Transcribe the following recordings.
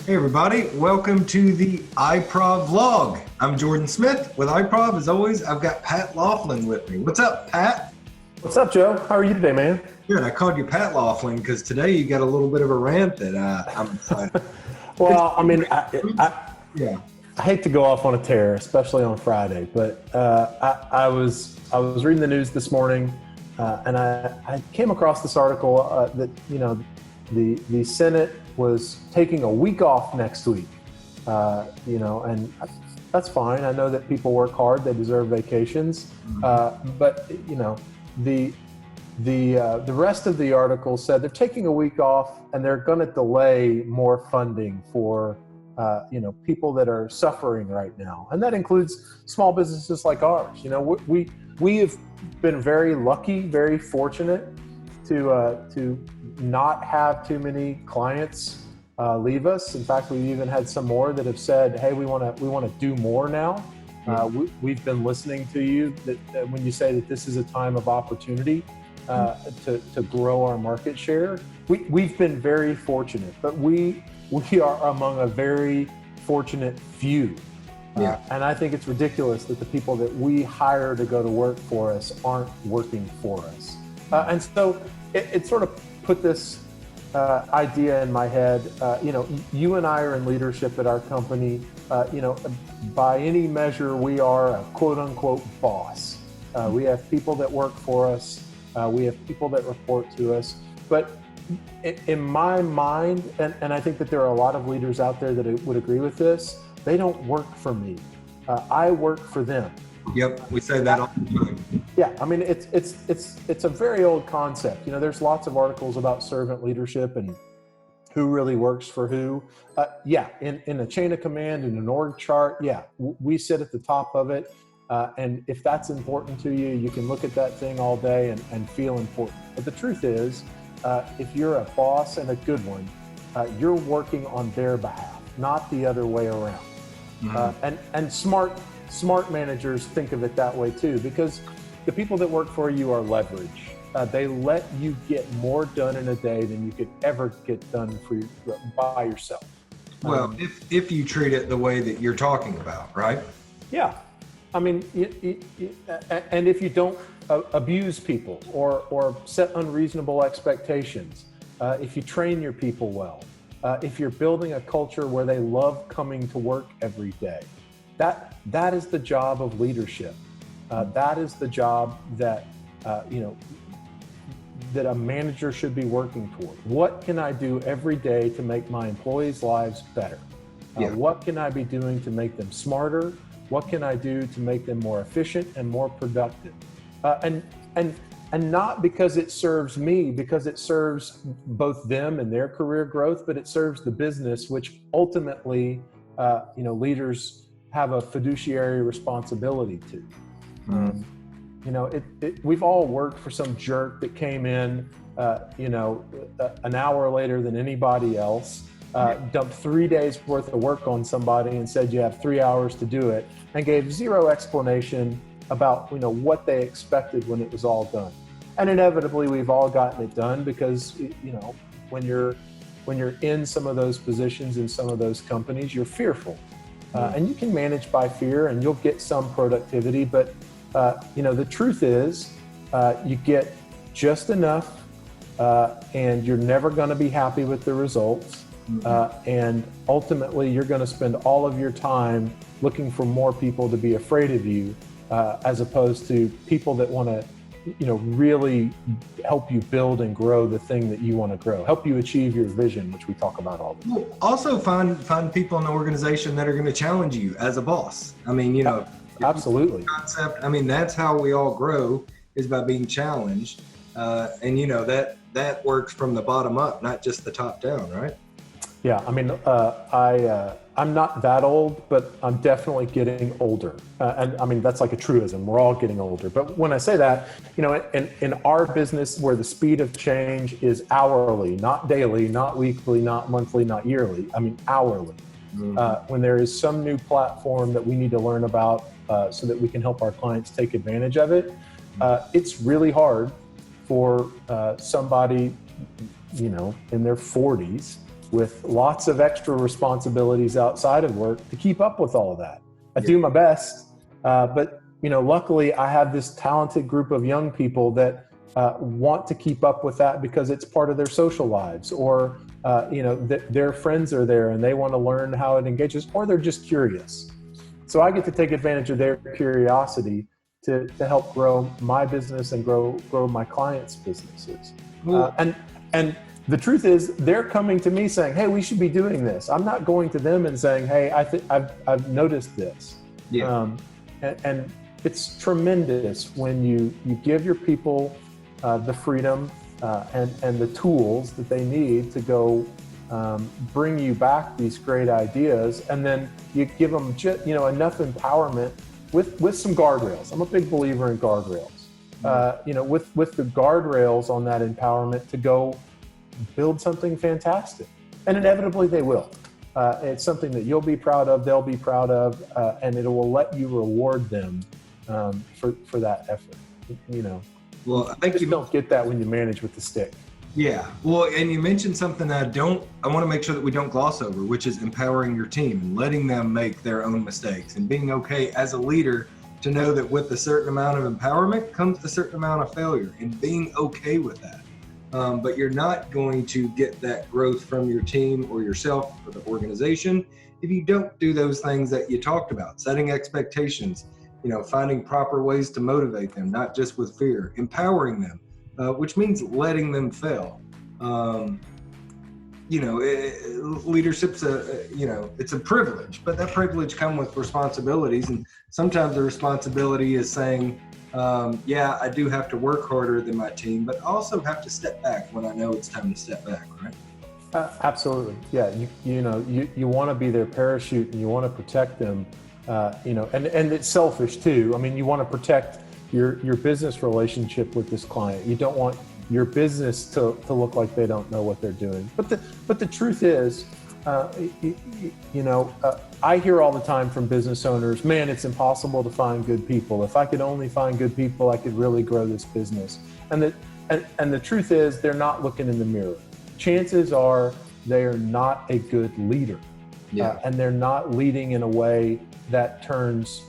Hey everybody, welcome to the iProv vlog. I'm Jordan Smith with iProv. As always, I've got Pat Laughlin with me. What's up, Pat? What's up, Joe? How are you today, man? Good. I called you Pat Laughlin because today you got a little bit of a rant that I'm excited. Well, Yeah. I hate to go off on a tear, especially on Friday, but I was reading the news this morning, and I came across this article that the Senate was taking a week off next week, and that's fine. I know that people work hard; they deserve vacations, but the rest of the article said they're taking a week off and they're going to delay more funding for people that are suffering right now, and that includes small businesses like ours. We have been very lucky, very fortunate to not have too many clients leave us. In fact, we've even had some more that have said, "Hey, we want to do more now." We've been listening to you that when you say that this is a time of opportunity to grow our market share. We've been very fortunate, but we are among a very fortunate few. And I think it's ridiculous that the people that we hire to go to work for us aren't working for us. And so it sort of put this idea in my head. You and I are in leadership at our company. By any measure, we are a quote unquote boss. We have people that work for us. We have people that report to us. But in my mind, and I think that there are a lot of leaders out there that would agree with this, they don't work for me. I work for them. Yep, we say that all the time. Yeah, I mean, it's a very old concept. There's lots of articles about servant leadership and who really works for who. In a chain of command, in an org chart, we sit at the top of it. And if that's important to you, you can look at that thing all day and feel important. But the truth is, if you're a boss and a good one, you're working on their behalf, not the other way around. And smart managers think of it that way too, because the people that work for you are leverage. They let you get more done in a day than you could ever get done by yourself. Well, if you treat it the way that you're talking about, right? Yeah. I mean, and if you don't abuse people or set unreasonable expectations, if you train your people well, if you're building a culture where they love coming to work every day, that is the job of leadership. That is the job that that a manager should be working toward. What can I do every day to make my employees' lives better? What can I be doing to make them smarter? What can I do to make them more efficient and more productive? And not because it serves me, because it serves both them and their career growth, but it serves the business, which ultimately, leaders have a fiduciary responsibility to. We've all worked for some jerk that came in, an hour later than anybody else. Dumped 3 days worth of work on somebody and said you have 3 hours to do it, and gave zero explanation about what they expected when it was all done. And inevitably we've all gotten it done because when you're in some of those positions in some of those companies, you're fearful, and you can manage by fear and you'll get some productivity, but the truth is you get just enough, and you're never going to be happy with the results. And ultimately, you're going to spend all of your time looking for more people to be afraid of you, as opposed to people that want to, really help you build and grow the thing that you want to grow, help you achieve your vision, which we talk about all the time. Also, find people in the organization that are going to challenge you as a boss. I mean, absolutely. Concept. I mean, that's how we all grow, is by being challenged, and that works from the bottom up, not just the top down, right? Yeah, I mean, I'm not that old, but I'm definitely getting older. And I mean, that's like a truism. We're all getting older. But when I say that, in our business where the speed of change is hourly, not daily, not weekly, not monthly, not yearly, I mean, hourly. When there is some new platform that we need to learn about so that we can help our clients take advantage of it, it's really hard for somebody, in their 40s with lots of extra responsibilities outside of work to keep up with all of that. I do my best, but luckily I have this talented group of young people that want to keep up with that because it's part of their social lives, or their friends are there and they want to learn how it engages, or they're just curious. So I get to take advantage of their curiosity to help grow my business and grow my clients' businesses. And the truth is, they're coming to me saying, "Hey, we should be doing this." I'm not going to them and saying, "Hey, I've noticed this." Yeah. And it's tremendous when you give your people the freedom and the tools that they need to go bring you back these great ideas, and then you give them enough empowerment with some guardrails. I'm a big believer in guardrails. With the guardrails on that empowerment to go build something fantastic, and inevitably they will. It's something that you'll be proud of, they'll be proud of, and it will let you reward them for that effort. Well, I think you don't get that when you manage with the stick. Yeah. Well, and you mentioned something that I want to make sure that we don't gloss over, which is empowering your team and letting them make their own mistakes, and being okay as a leader to know that with a certain amount of empowerment comes a certain amount of failure, and being okay with that. But you're not going to get that growth from your team or yourself or the organization if you don't do those things that you talked about: setting expectations, finding proper ways to motivate them, not just with fear, empowering them, which means letting them fail. Leadership's it's a privilege, but that privilege comes with responsibilities. And sometimes the responsibility is saying, I do have to work harder than my team, but also have to step back when I know it's time to step back, right? Absolutely. Yeah. You want to be their parachute, and you want to protect them, and it's selfish too. I mean, you want to protect your business relationship with this client. You don't want your business to look like they don't know what they're doing. But the truth is, I hear all the time from business owners, "Man, it's impossible to find good people. If I could only find good people, I could really grow this business." And the truth is, they're not looking in the mirror. Chances are they are not a good leader. Yeah. And they're not leading in a way that turns,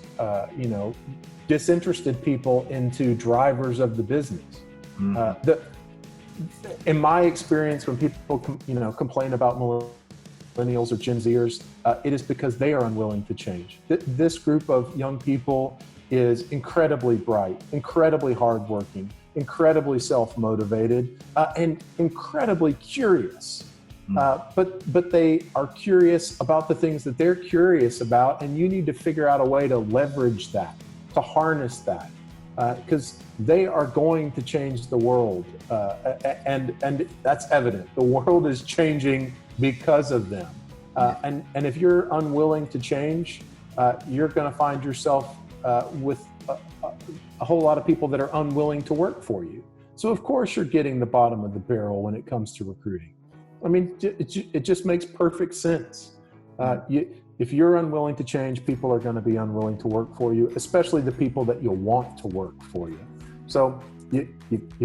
disinterested people into drivers of the business. Mm-hmm. In my experience, when people complain about millennials or Gen Zers, it is because they are unwilling to change. This group of young people is incredibly bright, incredibly hardworking, incredibly self-motivated, and incredibly curious. But they are curious about the things that they're curious about, and you need to figure out a way to leverage that, to harness that, because they are going to change the world, and that's evident. The world is changing because of them, and if you're unwilling to change, you're going to find yourself with a whole lot of people that are unwilling to work for you. So of course you're getting the bottom of the barrel when it comes to recruiting. I mean, it just makes perfect sense. If you're unwilling to change, people are going to be unwilling to work for you, especially the people that you want to work for you. So you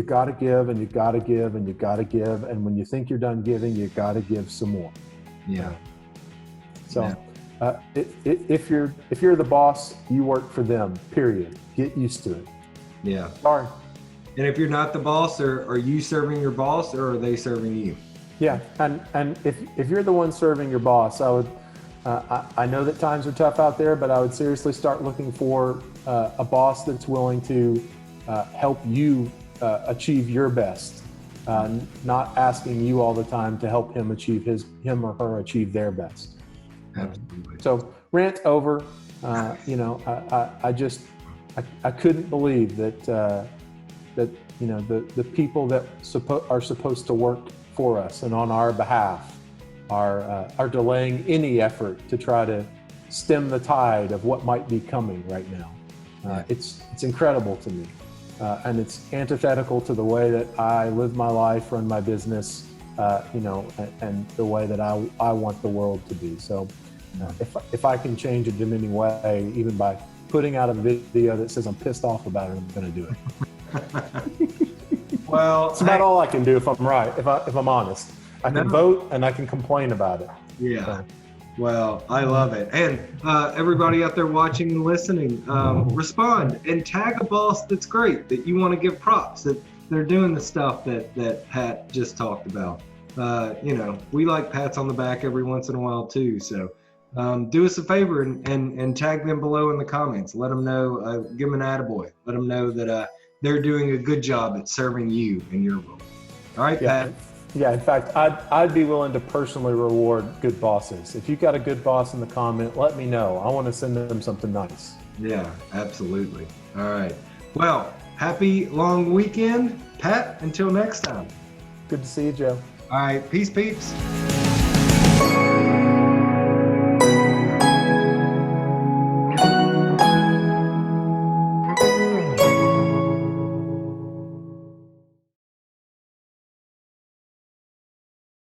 got to give, and you got to give, and you got to give. And when you think you're done giving, you got to give some more. Yeah. So if you're the boss, you work for them, period. Get used to it. Yeah. Sorry. And if you're not the boss, are you serving your boss, or are they serving you? Yeah. And if you're the one serving your boss, I know that times are tough out there, but I would seriously start looking for a boss that's willing to help you achieve your best, not asking you all the time to help him or her achieve their best. Absolutely. So rant over. I couldn't believe that the people that are supposed to work for us and on our behalf are delaying any effort to try to stem the tide of what might be coming right now. It's incredible to me, and it's antithetical to the way that I live my life, run my business, and the way that I want the world to be. So if I can change it in any way, even by putting out a video that says I'm pissed off about it, I'm going to do it. Well, it's about all I can do if I'm right, if I'm honest. I can vote and I can complain about it. Yeah. So. Well, I love it. And everybody out there watching and listening, respond and tag a boss that's great, that you want to give props, that they're doing the stuff that Pat just talked about. We like pats on the back every once in a while too. So do us a favor and tag them below in the comments. Let them know, give them an attaboy. Let them know that they're doing a good job at serving you in your role. All right, Yeah. Pat. Yeah, in fact, I'd be willing to personally reward good bosses. If you've got a good boss in the comment, let me know. I want to send them something nice. Yeah, absolutely. All right. Well, happy long weekend, Pat. Until next time. Good to see you, Joe. All right. Peace, peeps.